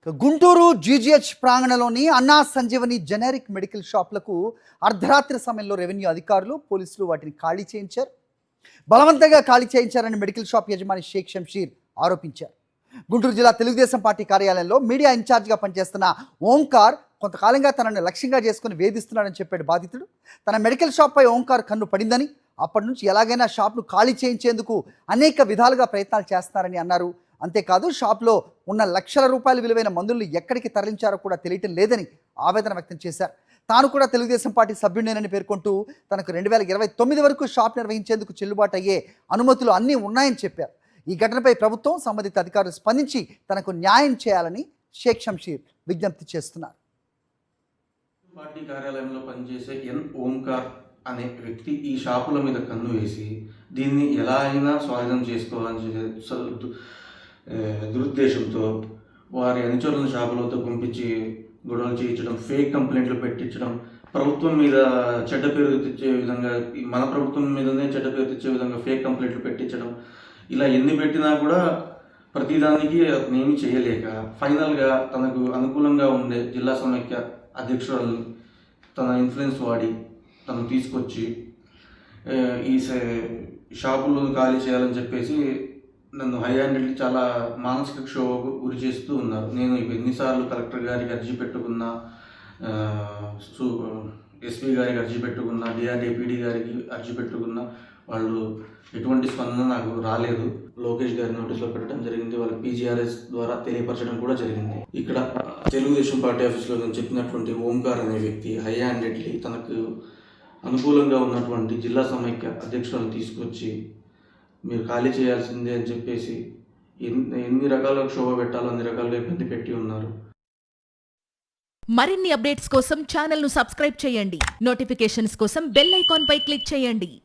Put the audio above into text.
Guntur GGH ప్రాంగణంలోని అన్నా Sanjeevani generic medical షాపులకు అర్ధరాత్రి సమయంలో రెవెన్యూ అధికారులు పోలీసులు వాటిని ఖాళీ చేయించారు. బలవంతంగా ఖాళీ చేయించారని మెడికల్ షాప్ యజమాని షేక్ షంషీర్ ఆరోపించారు. గుంటూరు జిల్లా తెలుగుదేశం పార్టీ కార్యాలయంలో మీడియా ఇన్ఛార్జిగా పనిచేస్తున్న ఓంకార్ కొంతకాలంగా తనను లక్ష్యంగా చేసుకుని వేధిస్తున్నాడని చెప్పాడు బాధితుడు. తన మెడికల్ షాప్పై ఓంకార్ కన్ను పడిందని, అప్పటి నుంచి ఎలాగైనా షాప్ను ఖాళీ చేయించేందుకు అనేక విధాలుగా ప్రయత్నాలు చేస్తున్నారని అన్నారు. అంతేకాదు షాప్లో ఉన్న లక్షల రూపాయల విలువైన మందులను ఎక్కడికి తరలించారో కూడా తెలియటం లేదని ఆవేదన వ్యక్తం చేశారు. తాను కూడా తెలుగుదేశం పార్టీ సభ్యుడేనని పేర్కొంటూ తనకు 2029 వరకు షాప్ నిర్వహించేందుకు చెల్లుబాటు అయ్యే అనుమతులు అన్నీ ఉన్నాయని చెప్పారు. ఈ ఘటనపై ప్రభుత్వం సంబంధిత అధికారులు స్పందించి తనకు న్యాయం చేయాలని షేక్ షంషీర్ విజ్ఞప్తి చేస్తున్నారు. పార్టీ కార్యాలయంలో పనిచేసే ఓంకార్ అనే వ్యక్తి ఈ షాపుల మీద కన్ను వేసి దీన్ని ఎలా అయినా స్వాధీనం చేసుకోవాలని దురుద్దేశంతో వారి అనుచరులను షాపులతో పంపించి గొడవలు చేయించడం, ఫేక్ కంప్లైంట్లు పెట్టించడం, ప్రభుత్వం మీద చెడ్డ పేరు తెచ్చే విధంగా, మన ప్రభుత్వం మీదనే చెడ్డ పేరు తెచ్చే విధంగా ఫేక్ కంప్లైంట్లు పెట్టించడం, ఇలా ఎన్ని పెట్టినా కూడా ప్రతిదానికి అతను ఏమీ చేయలేక ఫైనల్గా తనకు అనుకూలంగా ఉండే జిల్లా సమైక్య అధ్యక్షురాలని తన ఇన్ఫ్లుయెన్స్ వాడి తను తీసుకొచ్చి ఈ షాపులను ఖాళీ చేయాలని చెప్పేసి నన్ను హై హ్యాండెడ్లీ చాలా మానసిక క్షోభకు గురి చేస్తూ ఉన్నారు. నేను ఎన్నిసార్లు కలెక్టర్ గారికి అర్జీ పెట్టుకున్నా, ఎస్పీ గారికి అర్జీ పెట్టుకున్నా, డిఆర్డీపీడీ గారికి అర్జీ పెట్టుకున్నా, వాళ్ళు ఎటువంటి స్పందన నాకు రాలేదు. లోకేష్ గారి నోటీసులో పెట్టడం జరిగింది, వాళ్ళ పీజీఆర్ఎస్ ద్వారా తెలియపరచడం కూడా జరిగింది. ఇక్కడ తెలుగుదేశం పార్టీ ఆఫీస్లో నేను చెప్పినటువంటి ఓంకార్ అనే వ్యక్తి హై హ్యాండెడ్లీ తనకు అనుకూలంగా ఉన్నటువంటి జిల్లా సమైక్య అధ్యక్షులను తీసుకొచ్చి మీరు ఖాళీ చేయాల్సిందే అని చెప్పేసి ఎన్ని రకాల క్షోభ పెట్టాలో అన్ని రకాలుగా ఇబ్బంది పెట్టి ఉన్నారు. మరిన్ని అప్డేట్స్ కోసం ఛానల్ ను సబ్స్క్రైబ్ చేయండి. నోటిఫికేషన్స్ కోసం బెల్ ఐకాన్ పై క్లిక్ చేయండి.